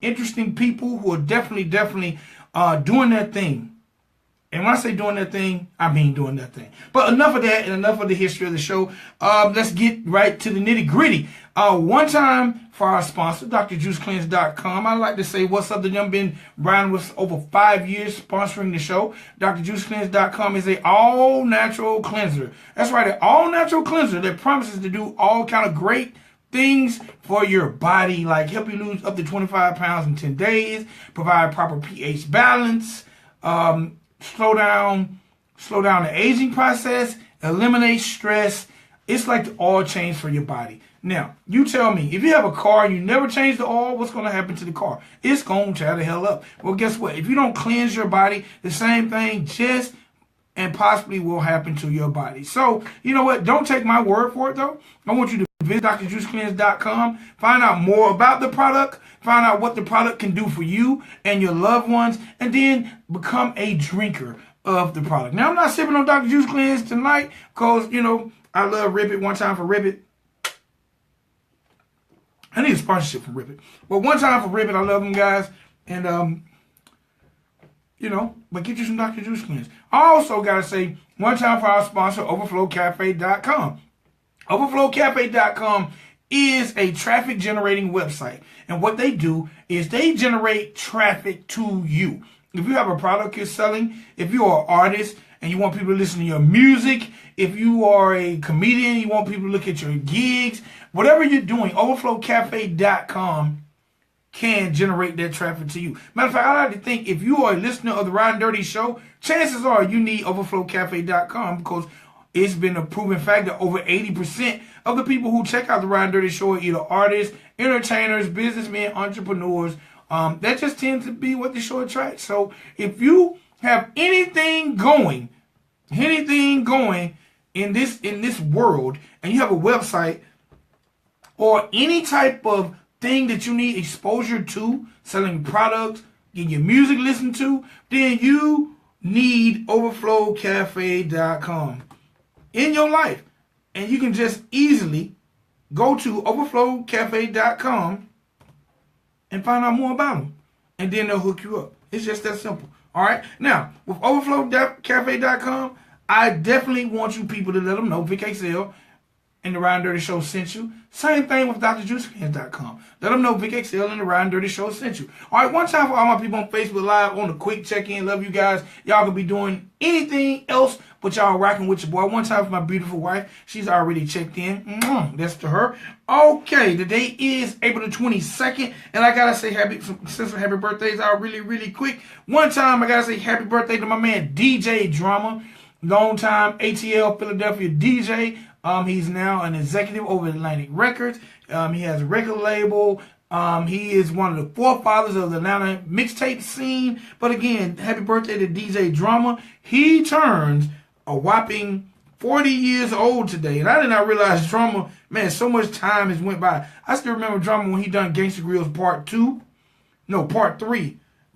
interesting people who are definitely doing their thing. And when I say doing that thing, I mean doing that thing. But enough of that and enough of the history of the show. Let's get right to the nitty gritty. One time for our sponsor, drjuicecleanse.com. I like to say what's up to them. Been riding with over 5 years sponsoring the show. drjuicecleanse.com is a all natural cleanser. That's right, an all natural cleanser that promises to do all kind of great things for your body, like help you lose up to 25 pounds in 10 days, provide proper pH balance, slow down the aging process, eliminate stress. It's like the oil change for your body. Now, you tell me, if you have a car and you never change the oil, what's going to happen to the car? It's going to tear the hell up. Well, guess what? If you don't cleanse your body, the same thing just and possibly will happen to your body. So, you know what? Don't take my word for it, though. I want you to visit drjuicecleanse.com, find out more about the product, find out what the product can do for you and your loved ones, and then become a drinker of the product. Now, I'm not sipping on Dr. Juice Cleanse tonight because, you know, I love Rip It. One time for Rip It. I need a sponsorship from Rip It. But one time for Rip It, I love them guys. And, you know, but get you some Dr. Juice Cleanse. I also got to say, one time for our sponsor, overflowcafe.com. Overflowcafe.com is a traffic generating website. And what they do is they generate traffic to you. If you have a product you're selling, if you are an artist and you want people to listen to your music, if you are a comedian, you want people to look at your gigs, whatever you're doing, overflowcafe.com can generate that traffic to you. Matter of fact, I like to think if you are a listener of the Ridin Durty show, chances are you need overflowcafe.com because it's been a proven fact that over 80% of the people who check out the Ridin Durty show are either artists, entertainers, businessmen, entrepreneurs. That just tends to be what the show attracts. So if you have anything going in this world, and you have a website or any type of thing that you need exposure to, selling products, getting your music listened to, then you need overflowcafe.com in your life. And you can just easily go to overflowcafe.com and find out more about them. And then they'll hook you up. It's just that simple. All right. Now, with overflowcafe.com, I definitely want you people to let them know Vic XL and the Ridin Durty Show sent you. Same thing with drjuicecleanse.com. Let them know Vic XL and the Ridin Durty Show sent you. All right, one time for all my people on Facebook Live on a quick check-in. Love you guys. Y'all could be doing anything else, but y'all rocking with your boy. One time for my beautiful wife. She's already checked in. That's to her. Okay, the date is April the 22nd, and I gotta say since happy birthdays out really quick. One time I gotta say happy birthday to my man DJ Drama, long time ATL Philadelphia DJ. He's now an executive over Atlantic Records. He has a record label. He is one of the forefathers of the Atlanta mixtape scene. But again, happy birthday to DJ Drama. He turns a whopping 40 years old today. And I did not realize Drama, man, so much time has went by. I still remember Drama when he done Gangsta Grill's Part 3.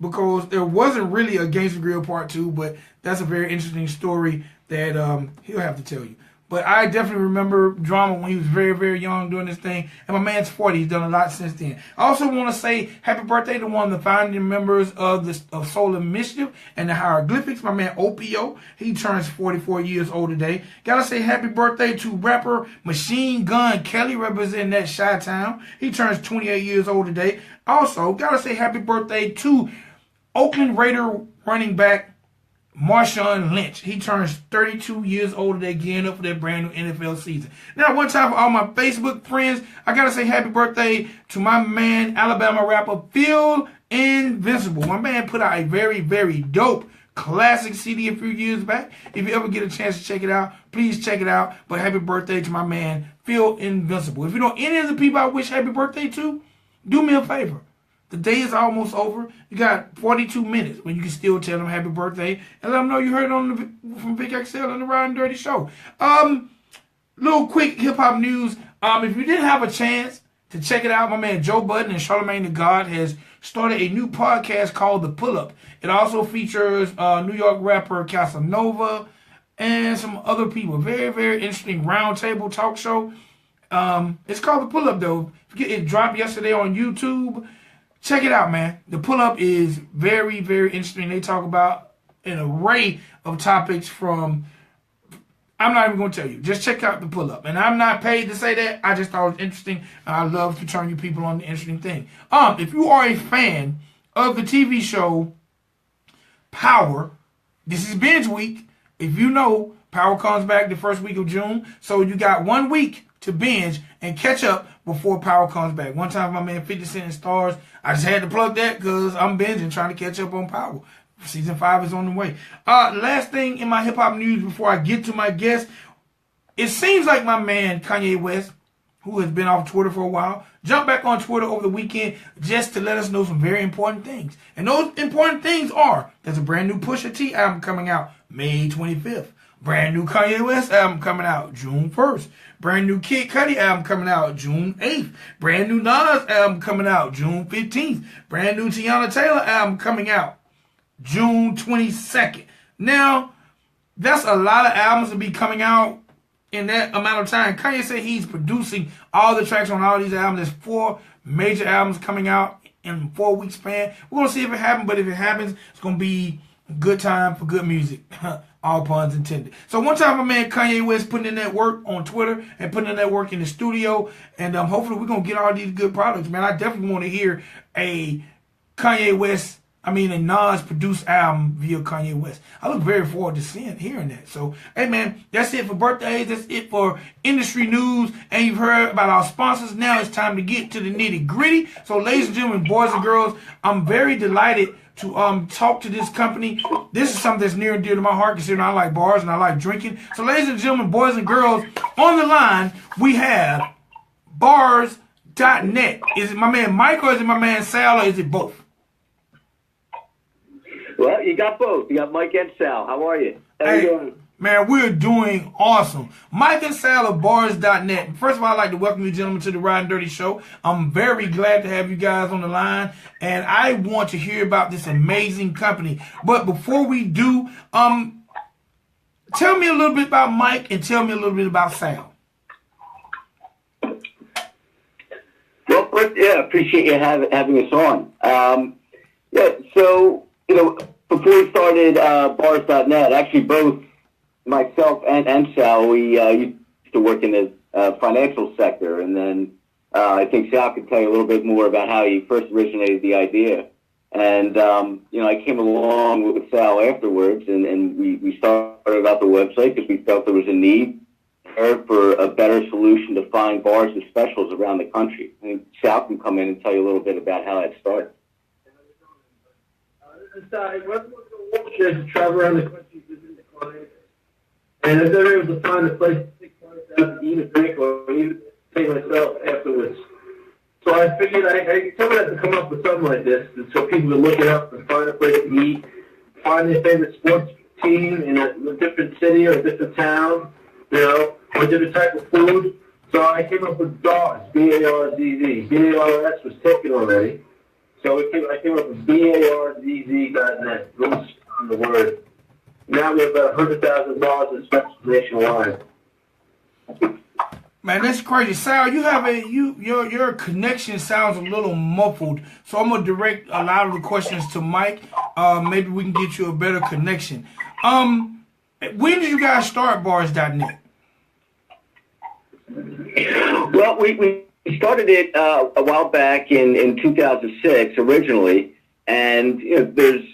Because there wasn't really a Gangsta Grill Part 2, but that's a very interesting story that he'll have to tell you. But I definitely remember Drama when he was very young doing this thing. And my man's 40. He's done a lot since then. I also want to say happy birthday to one of the founding members of Solar Mischief and the Hieroglyphics, my man OPO. He turns 44 years old today. Gotta say happy birthday to rapper Machine Gun Kelly, representing that Chi-Town. He turns 28 years old today. Also, gotta say happy birthday to Oakland Raider running back Marshawn Lynch. He turns 32 years old today, gearing up for that brand new NFL season. Now, one time for all my Facebook friends, I gotta say happy birthday to my man, Alabama rapper Phil Invincible. My man put out a very dope classic CD a few years back. If you ever get a chance to check it out, please check it out. But happy birthday to my man, Phil Invincible. If you know any of the people I wish happy birthday to, do me a favor. The day is almost over. You got 42 minutes when you can still tell them happy birthday and let them know you heard it from Vic XL and the Ridin Durty Show. Little quick hip-hop news. If you didn't have a chance to check it out, my man Joe Budden and Charlamagne the God has started a new podcast called The Pull-Up. It also features New York rapper Casanova and some other people. Very interesting roundtable talk show. It's called The Pull-Up, though. It dropped yesterday on YouTube. check it out, man. The pull-up is very, very interesting. They talk about an array of topics from, I'm not even going to tell you. Just check out the pull-up. And I'm not paid to say that. I just thought it was interesting. And I love to turn you people on the interesting thing. If you are a fan of the TV show Power, this is binge week. If you know, Power comes back the first week of June. So you got 1 week to binge and catch up before Power comes back. One time my man 50 Cent Stars, I just had to plug that because I'm binging trying to catch up on Power. Season 5 is on the way. Last thing in my hip-hop news before I get to my guest. It seems like my man Kanye West, who has been off Twitter for a while, jumped back on Twitter over the weekend just to let us know some very important things. And those important things are, there's a brand new Pusha T album coming out May 25th. Brand new Kanye West album coming out June 1st. Brand new Kid Cudi album coming out June 8th. Brand new Nas album coming out June 15th. Brand new Tiana Taylor album coming out June 22nd. Now, that's a lot of albums to be coming out in that amount of time. Kanye said he's producing all the tracks on all these albums. There's 4 major albums coming out in 4 weeks span. We're going to see if it happens, but if it happens, it's going to be a good time for good music. All puns intended. So one time my man Kanye West putting in that work on Twitter and putting in that work in the studio. And hopefully we're going to get all these good products, man. I definitely want to hear a Nas produced album via Kanye West. I look very forward to hearing that. So, hey man, that's it for birthdays. That's it for industry news. And you've heard about our sponsors. Now it's time to get to the nitty gritty. So, ladies and gentlemen, boys and girls, I'm very delighted to talk to this company. This is something that's near and dear to my heart, considering I like bars and I like drinking. So, ladies and gentlemen, boys and girls, on the line, we have bars.net. Is it my man Mike or is it my man Sal or is it both? Well, you got both. You got Mike and Sal. How are you? How you doing? Man, we're doing awesome. Mike and Sal of bars.net. First of all, I'd like to welcome you gentlemen to the Ridin Durty Show. I'm very glad to have you guys on the line, and I want to hear about this amazing company. But before we do, tell me a little bit about Mike and tell me a little bit about Sal. Well, first, appreciate you having us on. So, before we started bars.net, actually both myself and Sal, we used to work in the financial sector, and then I think Sal could tell you a little bit more about how he first originated the idea. And, I came along with Sal afterwards, and we started out the website because we felt there was a need for a better solution to find bars and specials around the country. I think Sal can come in and tell you a little bit about how that started. I went to travel around the country visiting the clients, and I was never able to find a place to take clients out to eat a drink or even take myself afterwards. So I figured someone had to come up with something like this, and so people would look it up and find a place to eat, find their favorite sports team in a different city or a different town, or a different type of food. So I came up with BARZ, B-A-R-Z-Z. B-A-R-S was taken already. So I came up with BARZZ.net. Rules on the word. Now we have about 100,000 bars and specials nationwide. Man, that's crazy. Sal, you have your connection sounds a little muffled, so I'm gonna direct a lot of the questions to Mike. Maybe we can get you a better connection. When did you guys start bars.net? Well, we started it a while back in 2006 originally, and there's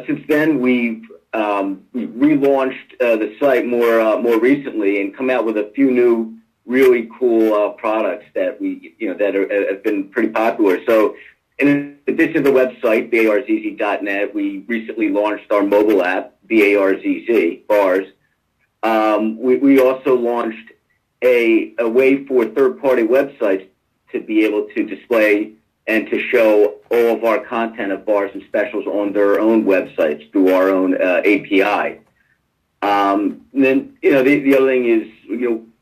since then we've relaunched the site more recently and come out with a few new really cool products that have been pretty popular. So in addition to the website BARZZ.net, we recently launched our mobile app BARZZ Bars. We also launched a way for third-party websites to be able to display and to show all of our content of bars and specials on their own websites through our own API. And then, the other thing is,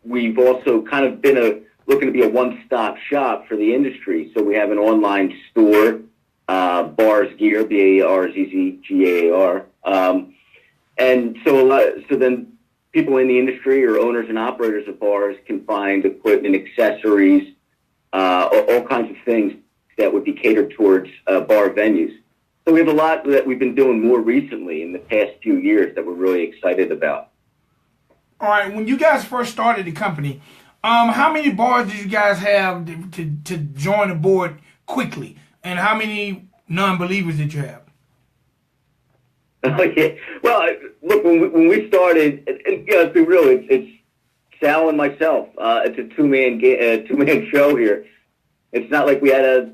we've also kind of been looking to be a one-stop shop for the industry. So we have an online store, Bars Gear, BARZZGAR. And so then people in the industry or owners and operators of bars can find equipment, accessories, all kinds of things that would be catered towards bar venues. So we have a lot that we've been doing more recently in the past few years that we're really excited about. All right, when you guys first started the company, how many bars did you guys have to join the board quickly, and how many non-believers did you have? Okay. Well, look, when we started, let's be real, it's Sal and myself. It's a two-man show here. It's not like we had a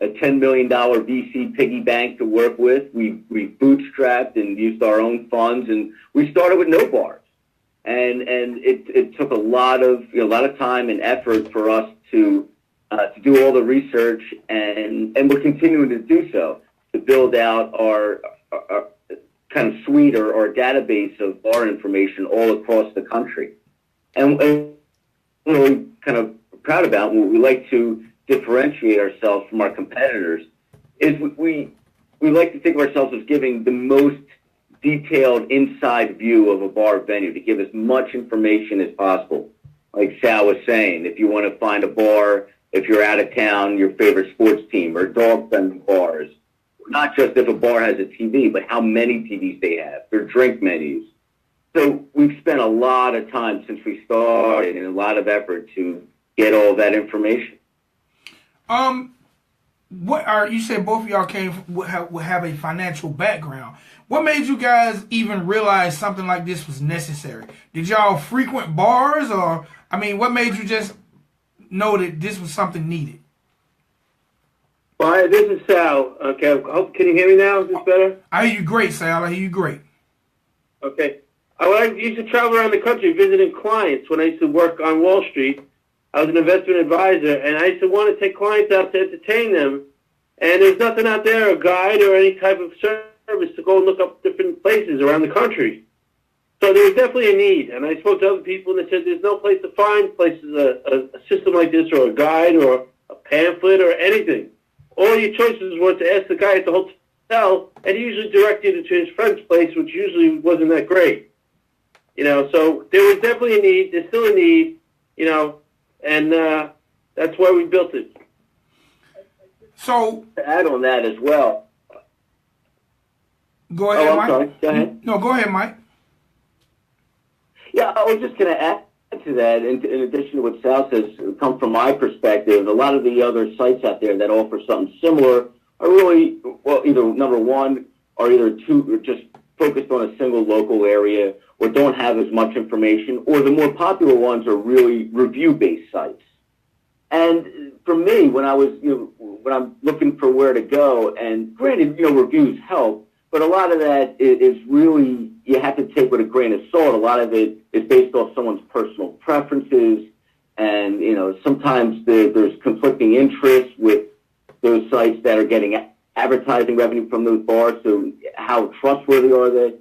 $10 million VC piggy bank to work with. We bootstrapped and used our own funds, and we started with no bars. And it took a lot of time and effort for us to do all the research, and we're continuing to do so, to build out our kind of suite or database of bar information all across the country. And what we're kind of proud about, what we like to differentiate ourselves from our competitors, is we like to think of ourselves as giving the most detailed inside view of a bar venue, to give as much information as possible. Like Sal was saying, if you want to find a bar, if you're out of town, your favorite sports team, or dog-friendly bars, not just if a bar has a TV, but how many TVs they have, their drink menus. So we've spent a lot of time since we started and a lot of effort to get all that information. You said both of y'all would have a financial background. What made you guys even realize something like this was necessary? Did y'all frequent bars, or what made you just know that this was something needed? Well, hi, this is Sal. Okay, can you hear me now? Is this better? I hear you great, Sal. I hear you great. Okay. I used to travel around the country visiting clients when I used to work on Wall Street. I was an investment advisor, and I used to want to take clients out to entertain them. And there's nothing out there, a guide or any type of service to go and look up different places around the country. So there was definitely a need. And I spoke to other people, and they said there's no place to find places, a system like this, or a guide, or a pamphlet, or anything. All your choices were to ask the guy at the hotel, and he usually directed you to his friend's place, which usually wasn't that great. So there was definitely a need. There's still a need, and that's why we built it. So to add on that as well. Go ahead, Mike. Sorry. Go ahead. No, go ahead, Mike. Yeah, I was just going to add to that, in addition to what Sal says, come from my perspective, a lot of the other sites out there that offer something similar are really, either number one, or either two, or just focused on a single local area, or don't have as much information, or the more popular ones are really review-based sites. And for me, when I'm looking for where to go, and granted, reviews help, but a lot of that is really, you have to take with a grain of salt. A lot of it is based off someone's personal preferences, and, sometimes there's conflicting interests with those sites that are getting advertising revenue from those bars, so how trustworthy are they?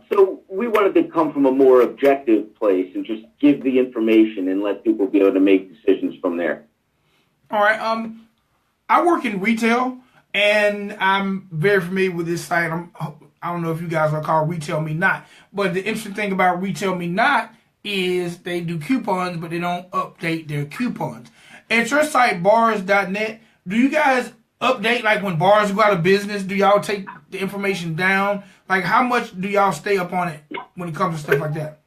So we wanted to come from a more objective place and just give the information and let people be able to make decisions from there. All right. I work in retail, and I'm very familiar with this site. I don't know if you guys are called Retail Me Not, but the interesting thing about Retail Me Not is they do coupons, but they don't update their coupons. At your site, bars.net, do you guys update, like when bars go out of business? Do y'all take the information down? Like, how much do y'all stay up on it when it comes to stuff like that?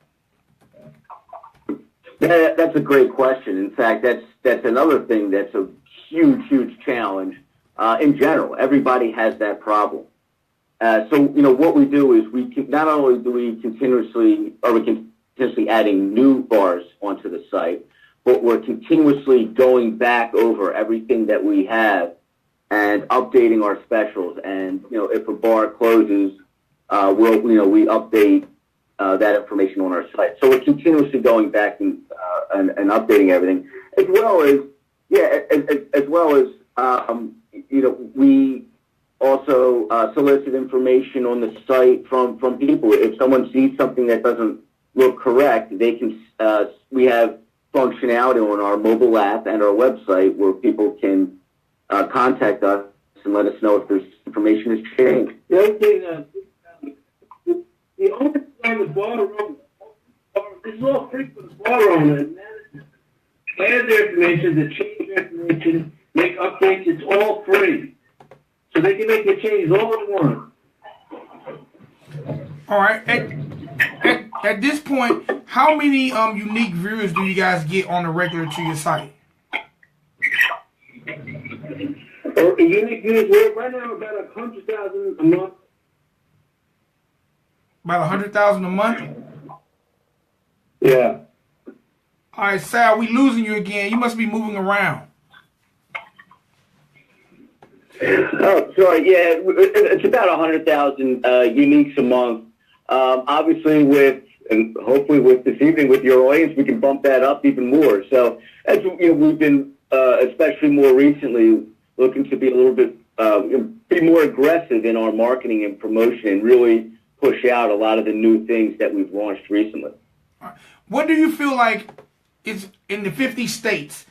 Yeah, that's a great question. In fact, that's another thing that's a huge challenge. In general, everybody has that problem. So what we do is not only do we continuously adding new bars onto the site, but we're continuously going back over everything that we have and updating our specials. And if a bar closes, we update that information on our site. So we're continuously going back and updating everything, as well as we also solicit information on the site from people. If someone sees something that doesn't look correct, they can. We have functionality on our mobile app and our website where people can contact us and let us know if there's information has changed. The other thing, the owner of the bar owner, this is all free for the bar owner and management. Add their information, to change their information, make updates. It's all free. So they can make the changes all they want. All right. At this point, how many unique viewers do you guys get on the regular to your site? Unique viewers, we're right now about 100,000 a month. About 100,000 a month? Yeah. All right, Sal, we losing you again. You must be moving around. Oh, sorry. Yeah, it's about 100,000 uniques a month. Obviously, and hopefully with this evening with your audience, we can bump that up even more. So, as we've been, especially more recently, looking to be a little bit, be more aggressive in our marketing and promotion, and really push out a lot of the new things that we've launched recently. What do you feel like is in the 50 states?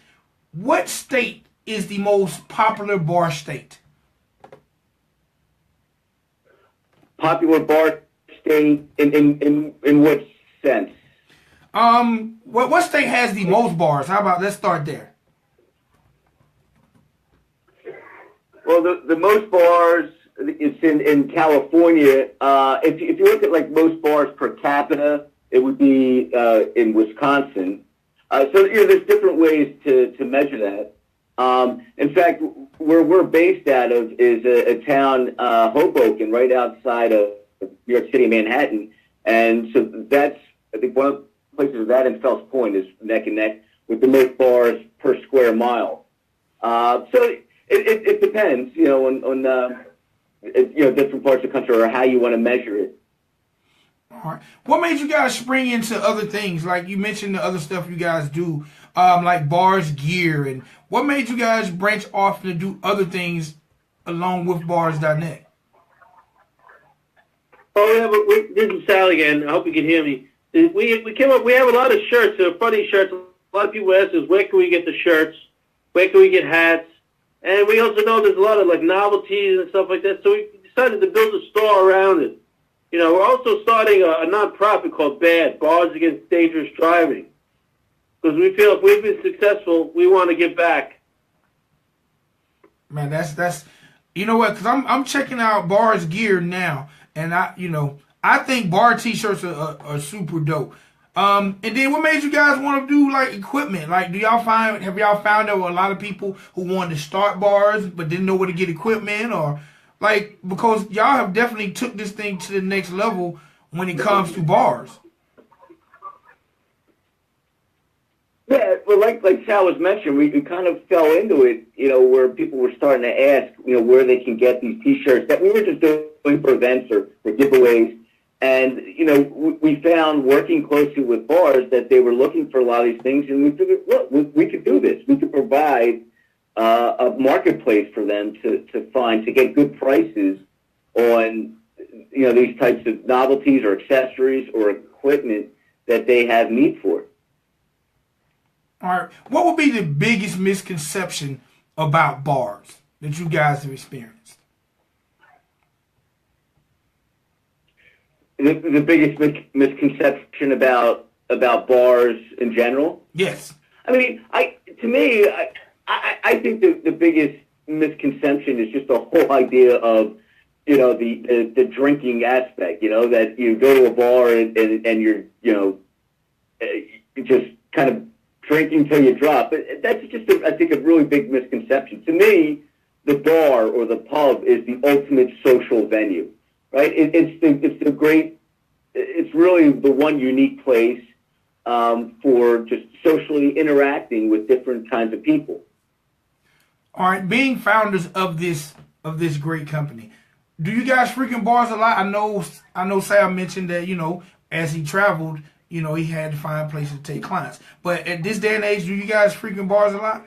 What state is the most popular bar state? Popular bar state in what sense? What state has the most bars? How about let's start there. Well, the most bars is in California. If you look at like most bars per capita, it would be in Wisconsin. So there's different ways to measure that. In fact, where we're based out of is a town, Hoboken, right outside of New York City, Manhattan, and so that's, I think, one of the places of that in Fells Point is neck and neck with the most bars per square mile. So it depends, on different parts of the country or how you want to measure it. All right. What made you guys spring into other things? Like you mentioned the other stuff you guys do, like bars gear, and what made you guys branch off to do other things along with bars.net? Oh, this is Sal again. I hope you can hear me. We came up. We have a lot of shirts, funny shirts. A lot of people ask us, where can we get the shirts? Where can we get hats? And we also know there's a lot of like novelties and stuff like that. So we decided to build a store around it. We're also starting a nonprofit called BAD, Bars Against Dangerous Driving, because we feel if we've been successful, we want to give back. Man, that's you know what? Because I'm checking out bars gear now, and I think bar t-shirts are super dope. And then what made you guys want to do like equipment? Like, have y'all found there were a lot of people who wanted to start bars but didn't know where to get equipment, or like, because y'all have definitely took this thing to the next level when it comes to bars. Yeah, well, like Sal was mentioning, we kind of fell into it, where people were starting to ask, where they can get these T-shirts that we were just doing for events or for giveaways. And, we found working closely with bars that they were looking for a lot of these things, and we figured, look, we could do this. We could provide a marketplace for them to get good prices on, these types of novelties or accessories or equipment that they have need for. All right. What would be the biggest misconception about bars that you guys have experienced? The biggest misconception about bars in general? Yes. I mean, I think the biggest misconception is just the whole idea of, the drinking aspect, that you go to a bar and you're, just kind of drinking till you drop. That's just, I think, a really big misconception. To me, the bar or the pub is the ultimate social venue. Right? It's really the one unique place for just socially interacting with different kinds of people. All right, being founders of this great company, do you guys frequent bars a lot? I know Sam mentioned that, as he traveled, he had to find places to take clients. But at this day and age, do you guys frequent bars a lot?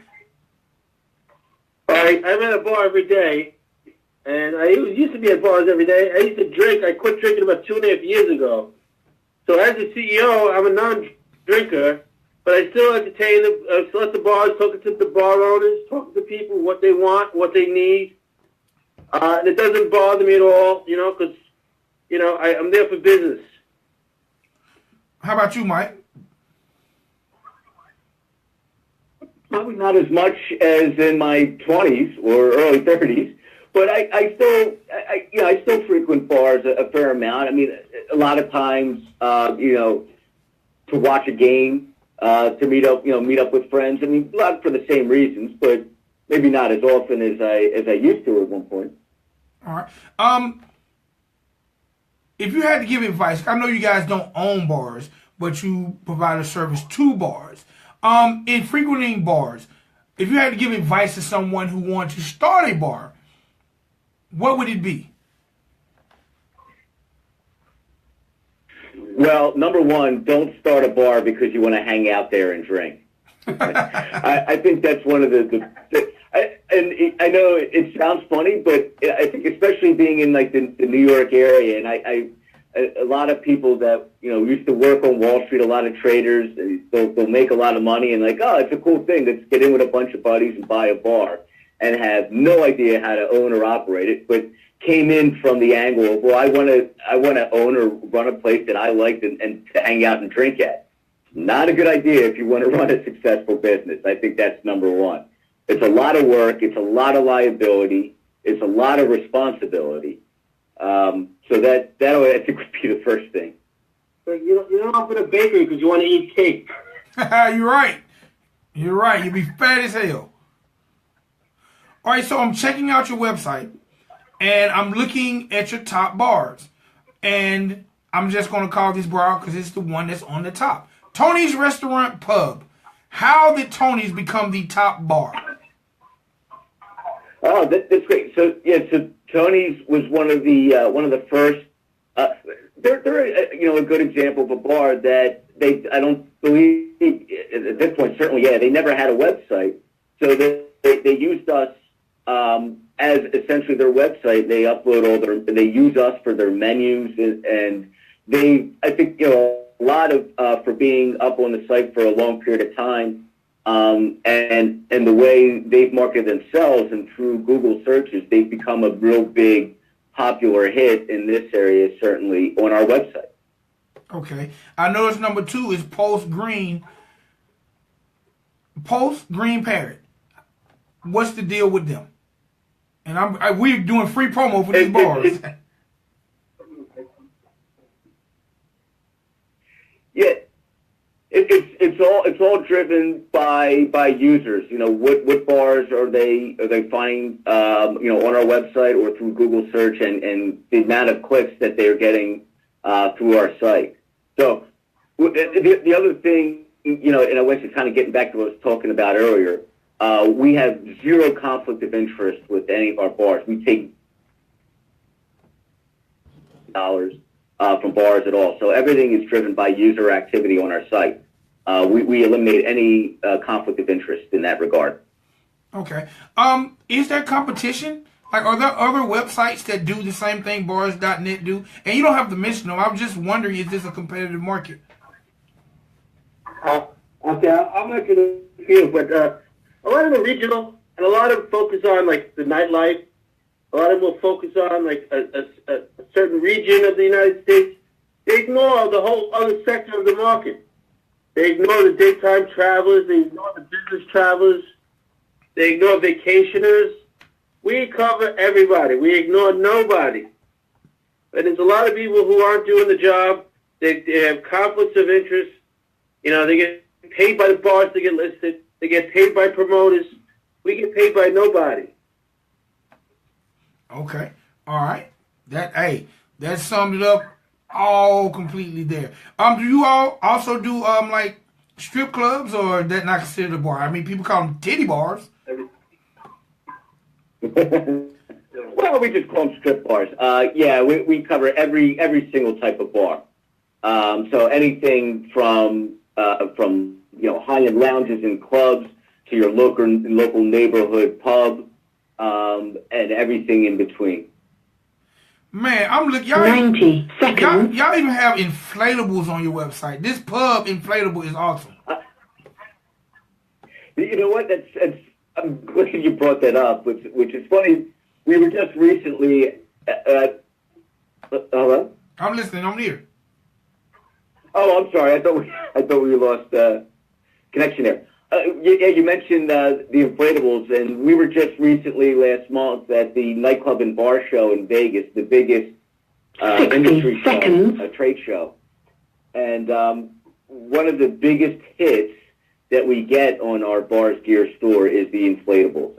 I'm at a bar every day. And I used to be at bars every day. I used to drink. I quit drinking about 2.5 years ago. So as a CEO, I'm a non-drinker, but I still entertain them. I still at the bars, talking to the bar owners, talking to people, what they want, what they need. And it doesn't bother me at all, because, I'm there for business. How about you, Mike? Probably not as much as in my 20s or early 30s, but I still frequent bars a fair amount. I mean, a lot of times, to watch a game, to meet up with friends. I mean, a lot for the same reasons, but maybe not as often as I used to at one point. All right. If you had to give advice, I know you guys don't own bars, but you provide a service to bars. In frequenting bars, if you had to give advice to someone who wanted to start a bar, what would it be? Well, number one, don't start a bar because you want to hang out there and drink. I think that's one of and I know it sounds funny, but I think especially being in like the New York area, and a lot of people that used to work on Wall Street, a lot of traders, they'll make a lot of money and like, oh, it's a cool thing. Let's get in with a bunch of buddies and buy a bar, and have no idea how to own or operate it, but came in from the angle of, well, I want to own or run a place that I like and to hang out and drink at. Not a good idea if you want to run a successful business. I think that's number one. It's a lot of work. It's a lot of liability. It's a lot of responsibility. So that I think would be the first thing. But you don't open a bakery because you want to eat cake. You're right. You're right. You'd be fat as hell. All right, so I'm checking out your website, and I'm looking at your top bars. And I'm just going to call this bar out because it's the one that's on the top. Tony's Restaurant Pub. How did Tony's become the top bar? Oh, that's great. So Tony's was one of the first. They're a good example of a bar that I don't believe at this point, certainly, they never had a website. So they used us as essentially their website. They upload they use us for their menus, and I think a lot of for being up on the site for a long period of time. And the way they've marketed themselves and through Google searches, they've become a real big popular hit in this area, certainly on our website. Okay. I noticed number 2 is Post Green Parrot. What's the deal with them? And we're doing free promo for these bars. Yeah. It's all driven by users. What bars are they finding on our website or through Google search, and the amount of clicks that they're getting through our site. So the other thing, and I was just kind of getting back to what I was talking about earlier. We have zero conflict of interest with any of our bars. We take dollars from bars at all. So everything is driven by user activity on our site. We eliminate any conflict of interest in that regard. Okay. Is there competition? Like, are there other websites that do the same thing bars.net do? And you don't have to mention them. I'm just wondering, is this a competitive market? Okay, I'm not going to hear, but a lot of the regional and a lot of them focus on like the nightlife. A lot of them will focus on like a certain region of the United States. They ignore the whole other sector of the market. They ignore the daytime travelers. They ignore the business travelers. They ignore vacationers. We cover everybody. We ignore nobody. And there's a lot of people who aren't doing the job. They have conflicts of interest. They get paid by the bars to get listed. They get paid by promoters. We get paid by nobody. Okay. All right. That summed it up all completely there. Do you all also do like strip clubs, or that not considered a bar? I mean, people call them titty bars. Well, we just call them strip bars. We cover every single type of bar. So anything from high-end lounges and clubs to your local neighborhood pub, and everything in between. Man, I'm looking. Y'all 90 seconds. Y'all even have inflatables on your website. This pub inflatable is awesome. You know what? I'm glad you brought that up, which is funny. We were just recently. Hello? I'm listening. I'm here. Oh, I'm sorry. I thought we lost connection there. Yeah, you mentioned the inflatables, and we were just recently last month at the nightclub and bar show in Vegas, the biggest industry show, trade show. And one of the biggest hits that we get on our bars gear store is the inflatables.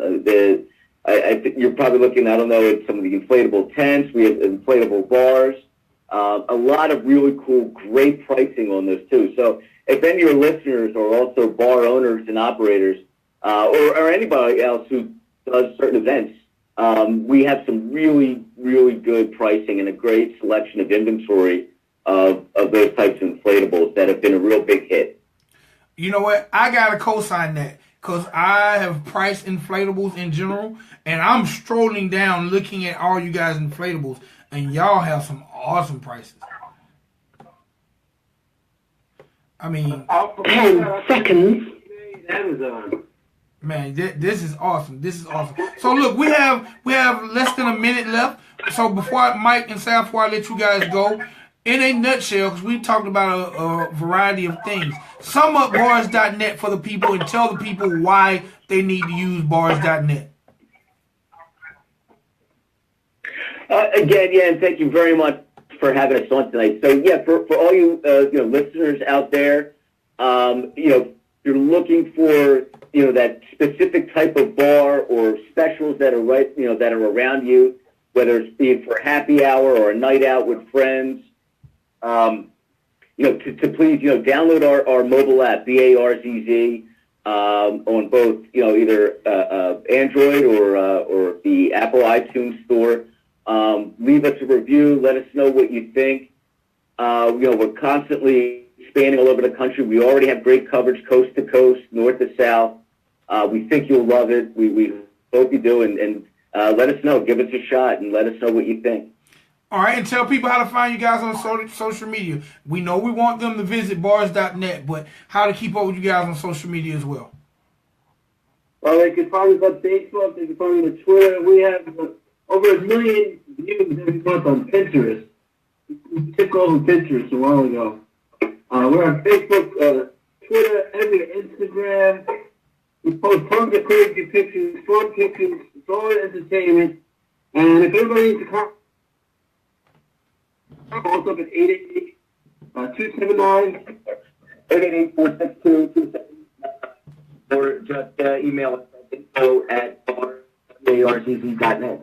I think you're probably looking, I don't know, at some of the inflatable tents. We have inflatable bars. A lot of really cool, great pricing on those too. So if any of your listeners are also bar owners and operators, or anybody else who does certain events, we have some really, really good pricing and a great selection of inventory of those types of inflatables that have been a real big hit. You know what? I got to co-sign that because I have priced inflatables in general, and I'm strolling down looking at all you guys' inflatables, and y'all have some awesome prices. I mean, 10 seconds. Amazon. Man, this is awesome. This is awesome. So look, we have less than a minute left. So before Mike and Sal, before I let you guys go, in a nutshell, because we talked about a variety of things, sum up bars.net for the people and tell the people why they need to use bars.net. Again, yeah, and thank you very much for having us on tonight. So yeah, for all you listeners out there, you're looking for that specific type of bar or specials that are that are around you, whether it's being for a happy hour or a night out with friends. To please download our mobile app BARZZ on both either Android or the Apple iTunes store. Leave us a review. Let us know what you think. We're constantly expanding all over the country. We already have great coverage coast to coast, north to south. We think you'll love it. We hope you do, and let us know. Give us a shot and let us know what you think. All right, and tell people how to find you guys on social media. We know we want them to visit bars.net, but how to keep up with you guys on social media as well. Well, they can find us on Facebook. They can find us on Twitter. We have over 1 million views every month on Pinterest. We took over Pinterest a while ago. We're on Facebook, Twitter, Instagram. We post tons of crazy pictures, fun pictures. It's all entertainment. And if everybody needs to come, call us up at 888-279. 888-462-2799. Or just email us at info@barzz.net.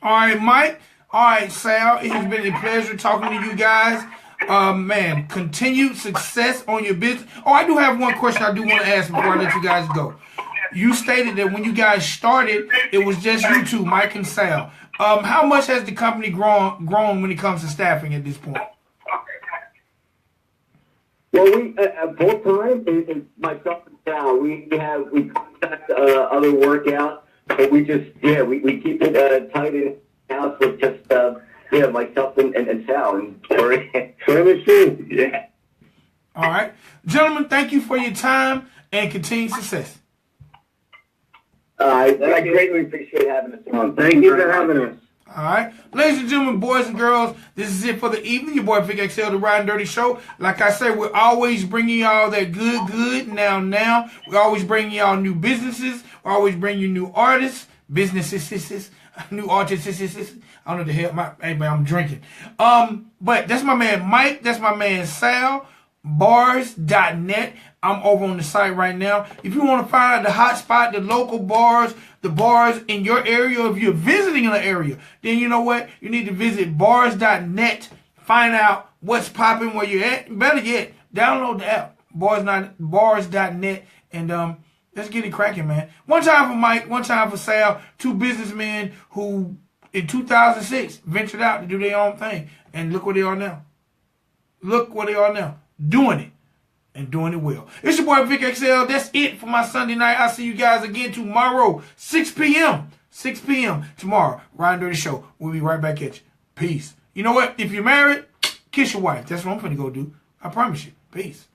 All right, Mike. All right, Sal. It has been a pleasure talking to you guys. Man, continued success on your business. Oh, I do have one question I do want to ask before I let you guys go. You stated that when you guys started, it was just you two, Mike and Sal. How much has the company grown when it comes to staffing at this point? Well, we full time and myself and Sal, we contact other workouts, but we just we keep it tight in house with just myself and Sal and yeah. All right, gentlemen, thank you for your time and continued success. I greatly appreciate having us on. Thank you for having us. All right. Ladies and gentlemen, boys and girls, this is it for the evening. Your boy Vic XL, the Ridin Durty Show. Like I said, we're always bringing y'all that good now. We're always bringing y'all new businesses. We're always bringing you new artists, businesses, new artists. I don't know the hell. Hey, man, I'm drinking. But that's my man Mike. That's my man Sal. Bars.net. I'm over on the site right now. If you want to find out the hot spot, the local bars, the bars in your area, or if you're visiting an area, then you know what? You need to visit bars.net. Find out what's popping where you're at. Better yet, download the app, bars.net, and let's get it cracking, man. One time for Mike, one time for Sal, two businessmen who in 2006 ventured out to do their own thing. And look where they are now. Doing it. And doing it well. It's your boy Vic XL. That's it for my Sunday night. I'll see you guys again tomorrow, 6 p.m. 6 p.m. tomorrow. Ridin Durty Show. We'll be right back at you. Peace. You know what? If you're married, kiss your wife. That's what I'm finna go do. I promise you. Peace.